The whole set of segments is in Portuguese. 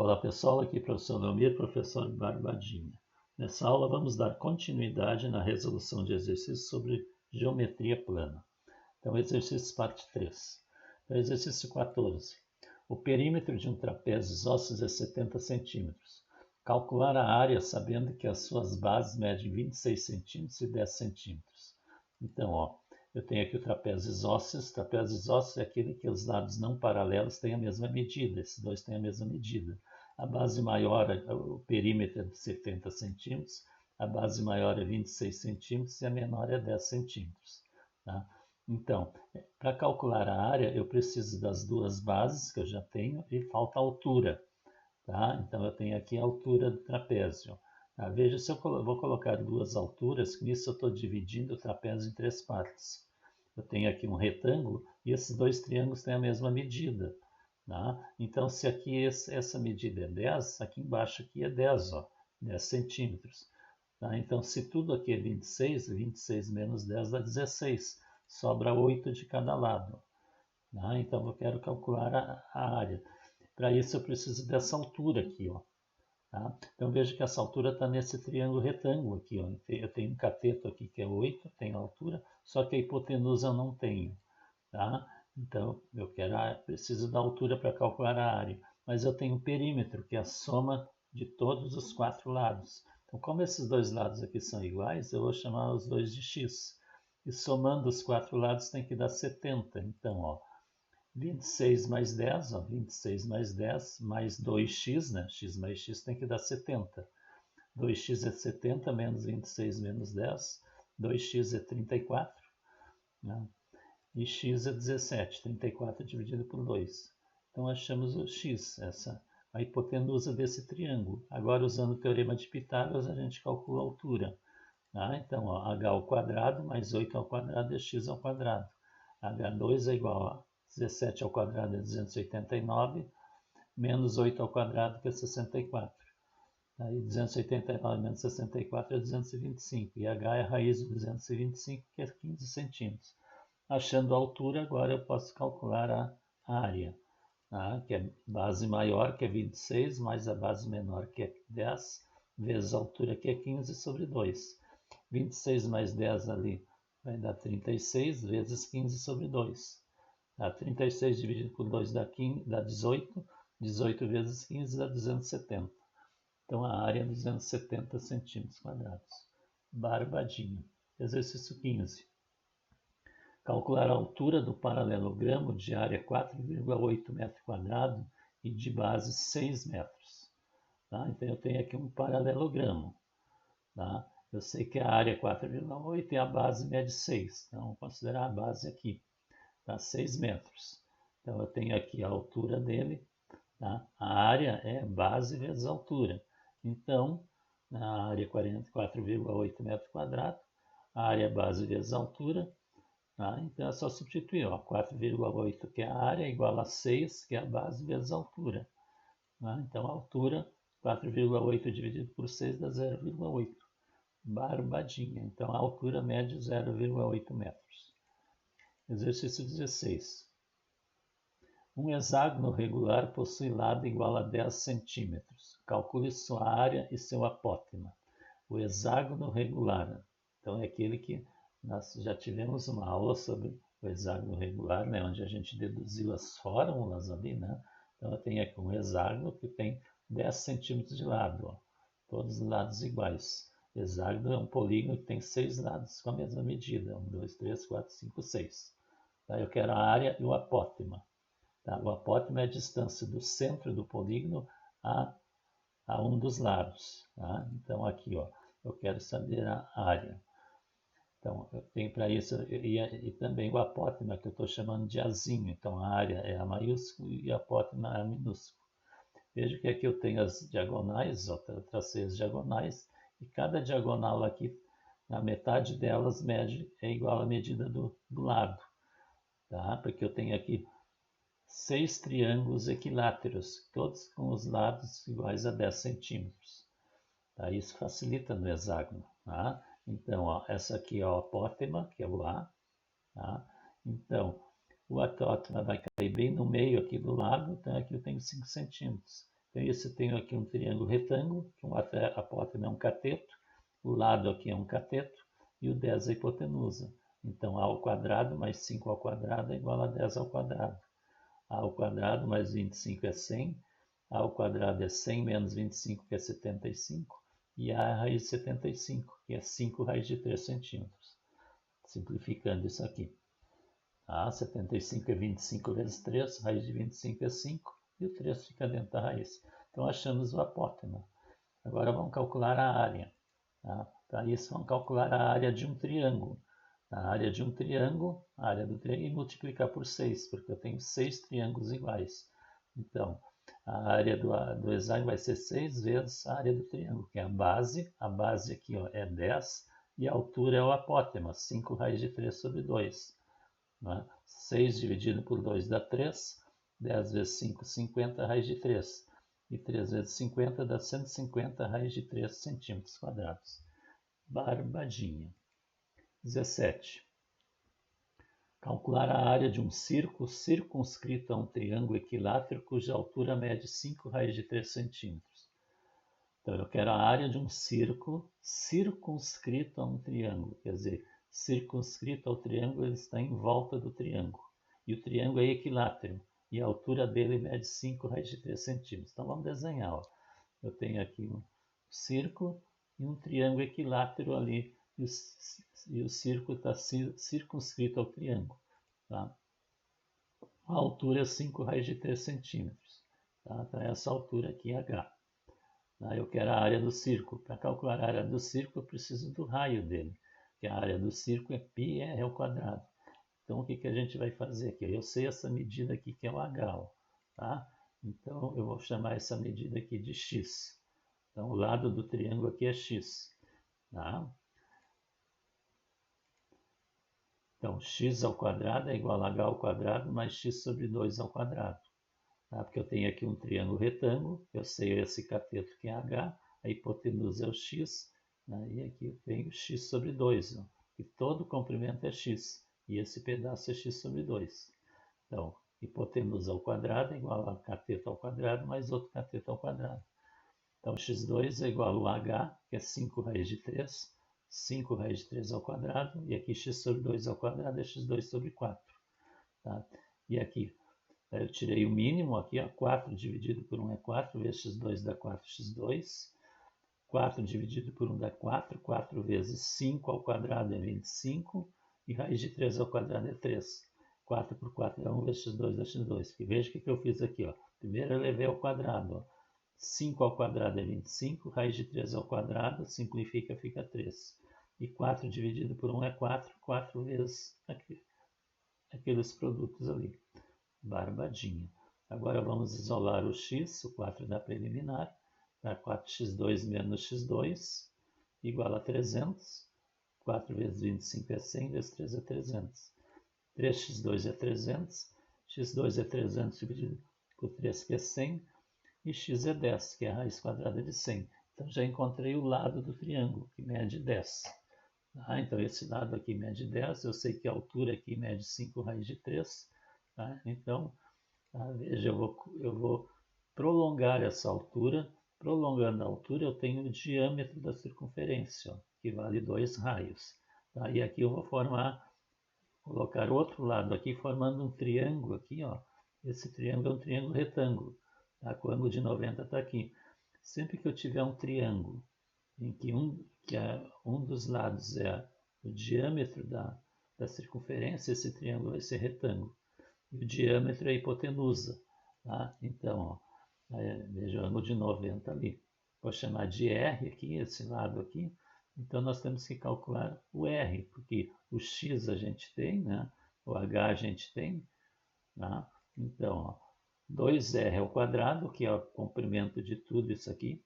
Olá pessoal, aqui é o professor Leomir, professor Barbadinha. Nessa aula vamos dar continuidade na resolução de exercícios sobre geometria plana. Então, exercício parte 3. Então, exercício 14. O perímetro de um trapézio isósceles é 70 centímetros. Calcular a área sabendo que as suas bases medem 26 centímetros e 10 centímetros. Então, eu tenho aqui o trapézio isósceles. O trapézio isósceles é aquele que os lados não paralelos têm a mesma medida. Esses dois têm a mesma medida. A base maior, o perímetro é de 70 centímetros, a base maior é 26 centímetros e a menor é 10 centímetros. Tá? Então, para calcular a área, eu preciso das duas bases que eu já tenho e falta a altura. Tá? Então, eu tenho aqui a altura do trapézio. Tá? Veja se eu vou colocar duas alturas, que nisso eu estou dividindo o trapézio em três partes. Eu tenho aqui um retângulo e esses dois triângulos têm a mesma medida. Tá? Então, se aqui essa medida é 10, aqui embaixo aqui é 10, 10 centímetros. Tá? Então, se tudo aqui é 26, 26 menos 10 dá 16. Sobra 8 de cada lado. Tá? Então, eu quero calcular a área. Para isso, eu preciso dessa altura aqui. Tá? Então, veja que essa altura está nesse triângulo retângulo aqui. Eu tenho um cateto aqui que é 8, tem a altura, só que a hipotenusa eu não tenho. Tá? Então, preciso da altura para calcular a área, mas eu tenho um perímetro, que é a soma de todos os quatro lados. Então, como esses dois lados aqui são iguais, eu vou chamar os dois de x. E somando os quatro lados tem que dar 70. Então, 26 mais 10, 26 mais 10 mais 2x, né? X mais x tem que dar 70. 2x é 70 menos 26 menos 10. 2x é 34. Né? E x é 17, 34 dividido por 2. Então, achamos o x, a hipotenusa desse triângulo. Agora, usando o teorema de Pitágoras, a gente calcula a altura. Tá? Então, h ao quadrado mais 8 ao quadrado é x ao quadrado. h2 é igual a 17 ao quadrado é 289, menos 8 ao quadrado, que é 64. Aí 289 menos 64 é 225. E h é a raiz de 225, que é 15 centímetros. Achando a altura, agora eu posso calcular a área, tá? Que é base maior, que é 26, mais a base menor, que é 10, vezes a altura, que é 15 sobre 2. 26 mais 10 ali vai dar 36, vezes 15 sobre 2. Tá? 36 dividido por 2 dá 18, 18 vezes 15 dá 270. Então, a área é 270 centímetros quadrados. Barbadinho. Exercício 15. Calcular a altura do paralelogramo de área 4,8 metros quadrados e de base 6 metros. Tá? Então, eu tenho aqui um paralelogramo. Tá? Eu sei que a área é 4,8 e a base mede 6. Então, vou considerar a base aqui. Tá? 6 metros. Então, eu tenho aqui a altura dele. Tá? A área é base vezes altura. Então, na área 44,8 metros quadrados, a área é base vezes altura. Tá? Então, é só substituir. 4,8, que é a área, igual a 6, que é a base, vezes a altura. Tá? Então, a altura, 4,8 dividido por 6 dá 0,8. Barbadinha. Então, a altura mede 0,8 metros. Exercício 16. Um hexágono regular possui lado igual a 10 centímetros. Calcule sua área e seu apótema. O hexágono regular, então, é aquele que nós já tivemos uma aula sobre o hexágono regular, né, onde a gente deduziu as fórmulas ali, né? Então, eu tenho aqui um hexágono que tem 10 centímetros de lado, todos os lados iguais. Hexágono é um polígono que tem 6 lados com a mesma medida, 1, 2, 3, 4, 5, 6. Tá? Eu quero a área e o apótema. Tá? O apótema é a distância do centro do polígono a um dos lados. Tá? Então, aqui, eu quero saber a área. Então, eu tenho para isso, e também o apótema, que eu estou chamando de azinho. Então, a área é a maiúsculo e a apótema é a minúsculo. Veja que aqui eu tenho as diagonais, tracei as diagonais, e cada diagonal aqui, a metade delas é igual à medida do lado. Tá? Porque eu tenho aqui 6 triângulos equiláteros, todos com os lados iguais a 10 centímetros. Tá? Isso facilita no hexágono. Tá? Então, essa aqui é o apótema, que é o A. Tá? Então, o apótema vai cair bem no meio aqui do lado, então aqui eu tenho 5 centímetros. Então, isso tenho aqui um triângulo retângulo, que um apótema é um cateto, o lado aqui é um cateto e o 10 é a hipotenusa. Então, a ao quadrado mais 5 ao quadrado é igual a 10 ao quadrado. A ao quadrado mais 25 é 100, a ao quadrado é 100 menos 25, que é 75, e a raiz de 75, que é 5 raiz de 3 centímetros. Simplificando isso aqui. 75 é 25 vezes 3, raiz de 25 é 5, e o 3 fica dentro da raiz. Então, achamos o apótema. Agora, vamos calcular a área. Para isso, vamos calcular a área de um triângulo. A área de um triângulo, a área do triângulo, e multiplicar por 6, porque eu tenho 6 triângulos iguais. Então, a área do hexágono vai ser 6 vezes a área do triângulo, que é a base. A base aqui é 10, e a altura é o apótema, 5 raiz de 3 sobre 2. 6 dividido por 2 dá 3, 10 vezes 5, 50 raiz de 3. E 3 vezes 50 dá 150 raiz de 3 centímetros quadrados. Barbadinha. 17. Calcular a área de um círculo circunscrito a um triângulo equilátero cuja altura mede 5 raiz de 3 centímetros. Então, eu quero a área de um círculo circunscrito a um triângulo, quer dizer, circunscrito ao triângulo, ele está em volta do triângulo. E o triângulo é equilátero, e a altura dele mede 5 raiz de 3 centímetros. Então, vamos desenhar. Eu tenho aqui um círculo e um triângulo equilátero ali, e o círculo está circunscrito ao triângulo. Tá? A altura é 5 raiz de 3 centímetros. Tá? Então, essa altura aqui é H. Eu quero a área do círculo. Para calcular a área do círculo, eu preciso do raio dele, que a área do círculo é πr ao quadrado. Então, o que a gente vai fazer aqui? Eu sei essa medida aqui, que é o H. Tá? Então, eu vou chamar essa medida aqui de x. Então, o lado do triângulo aqui é x. Tá? Então, x ao quadrado é igual a h ao quadrado mais x sobre 2 ao quadrado. Tá? Porque eu tenho aqui um triângulo retângulo, eu sei esse cateto que é h, a hipotenusa é o x, né? E aqui eu tenho x sobre 2, ó, e todo o comprimento é x, e esse pedaço é x sobre 2. Então, hipotenusa ao quadrado é igual a cateto ao quadrado mais outro cateto ao quadrado. Então, x2 é igual a h, que é 5 raiz de 3, 5 raiz de 3 ao quadrado, e aqui x sobre 2 ao quadrado é x2 sobre 4. Tá? E aqui, eu tirei o mínimo, aqui, ó, 4 dividido por 1 é 4, vezes x2 dá 4x2. 4 dividido por 1 dá 4, 4 vezes 5 ao quadrado é 25, e raiz de 3 ao quadrado é 3. 4 por 4 dá 1, vezes x2 dá x2. E veja o que eu fiz aqui. Ó. Primeiro eu levei ao quadrado. Ó. 5 ao quadrado é 25, raiz de 3 ao quadrado, simplifica, fica 3. E 4 dividido por 1 é 4, 4 vezes aqueles produtos ali. Barbadinha. Agora vamos isolar o x, o 4 dá para eliminar. Dá 4x2 menos x2, igual a 300. 4 vezes 25 é 100, vezes 3 é 300. 3x2 é 300, x2 é 300 dividido por 3, que é 100. E x é 10, que é a raiz quadrada de 100. Então, já encontrei o lado do triângulo, que mede 10. Então, esse lado aqui mede 10. Eu sei que a altura aqui mede 5 raiz de 3. Tá? Então, veja, eu vou prolongar essa altura. Prolongando a altura, eu tenho o diâmetro da circunferência, ó, que vale 2 raios. Tá? E aqui eu vou colocar outro lado aqui, formando um triângulo aqui. Ó. Esse triângulo é um triângulo retângulo. Tá? Com o ângulo de 90 está aqui. Sempre que eu tiver um triângulo em que um dos lados é o diâmetro da circunferência, esse triângulo vai ser retângulo. E o diâmetro é a hipotenusa. Tá? Então, ó, veja o ângulo de 90 ali. Vou chamar de R aqui, esse lado aqui. Então, nós temos que calcular o R, porque o X a gente tem, né? O H a gente tem. Tá? Então, ó, 2R ao quadrado, que é o comprimento de tudo isso aqui,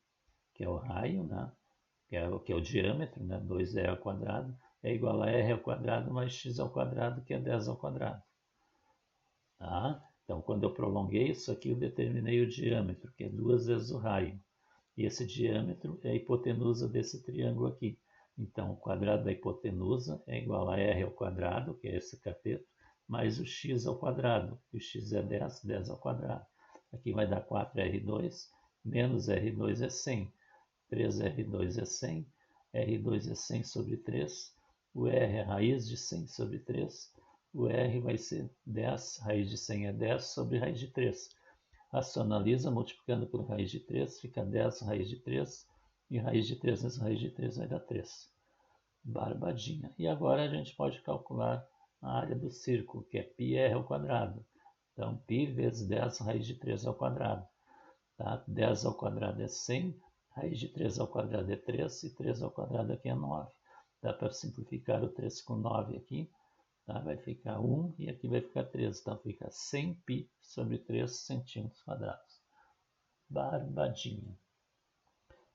que é o raio, né? que é o diâmetro, né? 2R ao quadrado, é igual a R ao quadrado mais X ao quadrado, que é 10 ao quadrado. Tá? Então, quando eu prolonguei isso aqui, eu determinei o diâmetro, que é 2 vezes o raio. E esse diâmetro é a hipotenusa desse triângulo aqui. Então, o quadrado da hipotenusa é igual a R ao quadrado, que é esse cateto, mais o x ao quadrado. O x é 10, 10 ao quadrado. Aqui vai dar 4R2, menos R2 é 100, 3R2 é 100, R2 é 100 sobre 3, o R é raiz de 100 sobre 3, o R vai ser 10, raiz de 100 é 10 sobre raiz de 3. Racionaliza multiplicando por raiz de 3, fica 10 raiz de 3, e raiz de 3 vezes raiz de 3 vai dar 3. Barbadinha. E agora a gente pode calcular a área do círculo, que é πr ao quadrado. Então, π vezes 10 raiz de 3 ao quadrado. Tá? 10 ao quadrado é 100, raiz de 3 ao quadrado é 3, e 3 ao quadrado aqui é 9. Dá para simplificar o 3 com 9 aqui, tá? Vai ficar 1 e aqui vai ficar 3. Então, fica 100π sobre 3 centímetros quadrados. Barbadinha.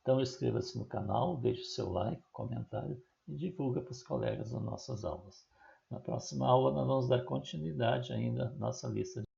Então, inscreva-se no canal, deixe seu like, comentário e divulga para os colegas as nossas aulas. Na próxima aula, nós vamos dar continuidade ainda à nossa lista de